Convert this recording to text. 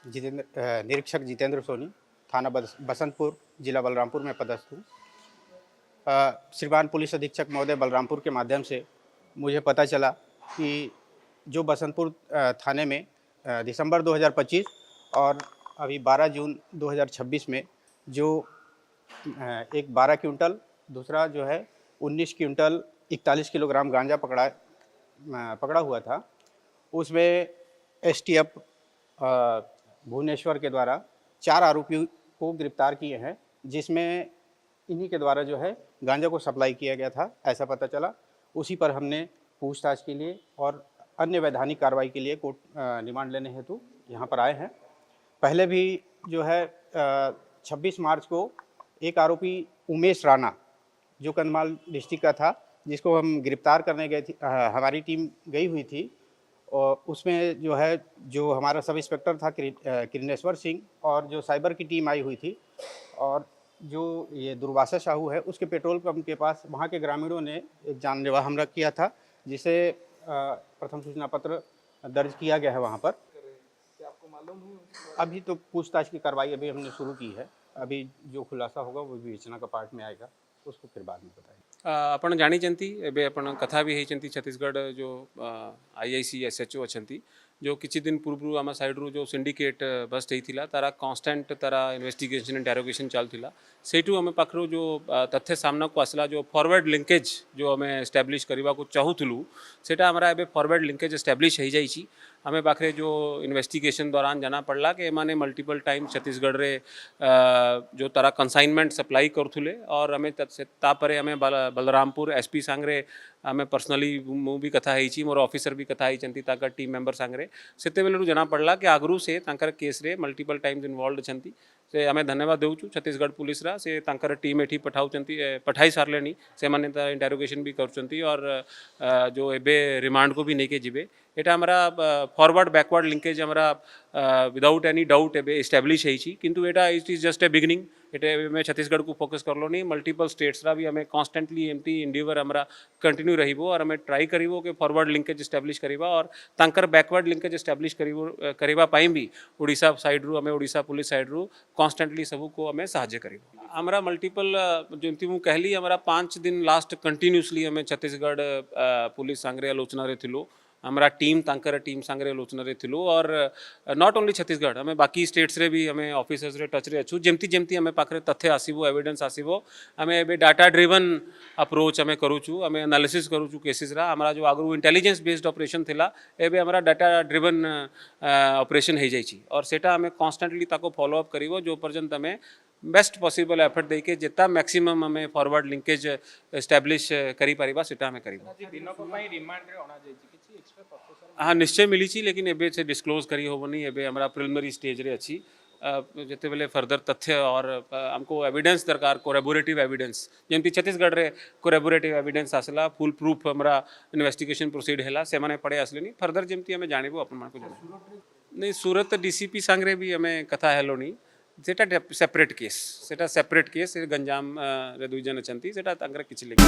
निरीक्षक जितेंद्र सोनी, थाना बसंतपुर, जिला बलरामपुर में पदस्थ हूँ। श्रीमान पुलिस अधीक्षक महोदय बलरामपुर के माध्यम से मुझे पता चला कि जो बसंतपुर थाने में दिसंबर 2025 और अभी 12 जून 2026 में जो एक 12 क्विंटल, दूसरा जो है 19 क्विंटल 41 किलोग्राम गांजा पकड़ा हुआ था, उसमें एसटीएफ भुवनेश्वर के द्वारा 4 आरोपियों को गिरफ्तार किए हैं, जिसमें इन्हीं के द्वारा जो है गांजा को सप्लाई किया गया था, ऐसा पता चला। उसी पर हमने पूछताछ के लिए और अन्य वैधानिक कार्रवाई के लिए कोर्ट रिमांड लेने हेतु यहाँ पर आए हैं। पहले भी जो है 26 मार्च को एक आरोपी उमेश राणा, जो कंधमाल डिस्ट्रिक्ट का था, जिसको हम गिरफ्तार करने गए थी, हमारी टीम गई हुई थी, और उसमें जो है जो हमारा सब इंस्पेक्टर था किरणेश्वर सिंह और जो साइबर की टीम आई हुई थी, और जो ये दुर्वासा साहू है, उसके पेट्रोल पंप के पास वहाँ के ग्रामीणों ने एक जानलेवा हमला किया था, जिसे प्रथम सूचना पत्र दर्ज किया गया है वहाँ पर। आपको मालूम है? अभी तो पूछताछ की कार्रवाई अभी हमने शुरू की है। अभी जो खुलासा होगा वो विवेचना का पार्ट में आएगा, उसको फिर बाद में बताएंगे। आपण जानी एबे आपण कथा भी होती छत्तीसगढ़ जो आईआईसी एसएचओ अच्छा जो किसी दिन पूर्व आम साइड रू जो सिंडिकेट बस्ट होता तारा कांस्टेंट तारा इन्वेस्टिगेशन इंटेरोगेशन चलता सेठू आम पाखु जो तथ्य सामना को आसला जो फॉरवर्ड लिंकेज जो आम एस्टाब्लीश करने को चाहूलु सेटा हमारा एबे फॉरवर्ड लिंकेज एस्टाब्लीश हो जाइए। आम पाखे जो इन्वेस्टिगेशन दौरान जाना पड़ला कि एमाने मल्टीपल टाइम छत्तीसगढ़ रे जो तारा कंसाइनमेंट सप्लाई करुले और आम तापरे आम बलरामपुर एसपी सांगरे आम पर्सनली मु भी कथा होती मोर ऑफिसर भी कथा होती ताकर टीम मेंबर सांगरे से बेलू जना पड़ला कि आगरू से तांकर केस रे मल्टीपल टाइम्स इन्वॉल्व अच्छा से आम धन्यवाद देउछु छत्तीसगढ़ पुलिस रा से तांकर टीम एठी पठाई सारे से माने इंटेरोगेशन भी करुँच और जो एबे रिमांड को भी नहीं के जीवे एटा हमारा फॉरवर्ड बैकवर्ड लिंकेज हमारा विदाउट एनी डाउट एबे एस्टाब्लीश होती किंतु एटा it is just a beginning एटे में छत्तीसगढ़ को फोकस कर लो नहीं मल्टीपल स्टेट्स रा भी हमें कॉन्स्टेंटली एमती इंडिवर हमारा कंटिन्यू रहिबो और हमें ट्राई करिबो कि फॉरवर्ड लिंकेज एस्टाब्लीश करिबा और तांकर बैकवर्ड लिंकेज एस्टाब्लीश करिबा पाई भी ओडिशा साइड रू हमें ओडिशा पुलिस साइड रू कॉन्स्टेंटली सबू को हमें साहाଯ୍य करिबो। हमारा मल्टीपल जमती मु कहली हमारा 5 दिन लास्ट कंटिन्यूसली हमें छत्तीसगढ़ पुलिस सांगरे आलोचना रे थिलो हमारा टीम तांकर टीम सांगरे आलोचना रे थिलो और नॉट ओनली छत्तीसगढ़ हमें बाकी स्टेट्स रे भी हमें ऑफिसर्स रे टच रे अच्छू जमती जमती हमें पाखरे तथ्य आसीबो एविडेंस आसीबो हमें एबे डाटा ड्रिवन अप्रोच हमें करूचु हमें एनालिसिस करूचु केसेस रा हमारा जो आगु इंटेलिजेंस बेस्ड ऑपरेशन थिला एबे हमारा डाटा ड्रिवन ऑपरेशन हो जाइए और सेटा हमें कॉन्स्टेंटली ताको फॉलो अप करिवो जो पर्यंत हमें बेस्ट पॉसिबल एफर्ट देके जितना मैक्सिमम हमें फॉरवर्ड लिंकेज एस्टाब्लीश करी पारिबा सेटा हमें करिबा। हाँ निश्चय मिली लेकिन एबे से डिस्क्लोज करी होबनी एबे हमारा प्रिलिमिनरी स्टेज रे अच्छी जिते बेले फर्दर तथ्य और हमको एविडेंस दरकार कोरेबोरेटिव एविडेंस जमती छत्तीसगढ़ रे कोरेबोरेटिव एविडेंस आसला फुल प्रूफ हमारा इन्वेस्टिगेशन प्रोसीड हैला से माने पड़े आसले नहीं फर्दर जमती हमें जानिबो अपन मान को जानिबो नहीं सूरत डीसीपी सांगरे भी हमें कथा हेलो नहीं सेटा सेपरेट केस गंजाम रे दुई जन अछंती सेटा तांकर किछि लेके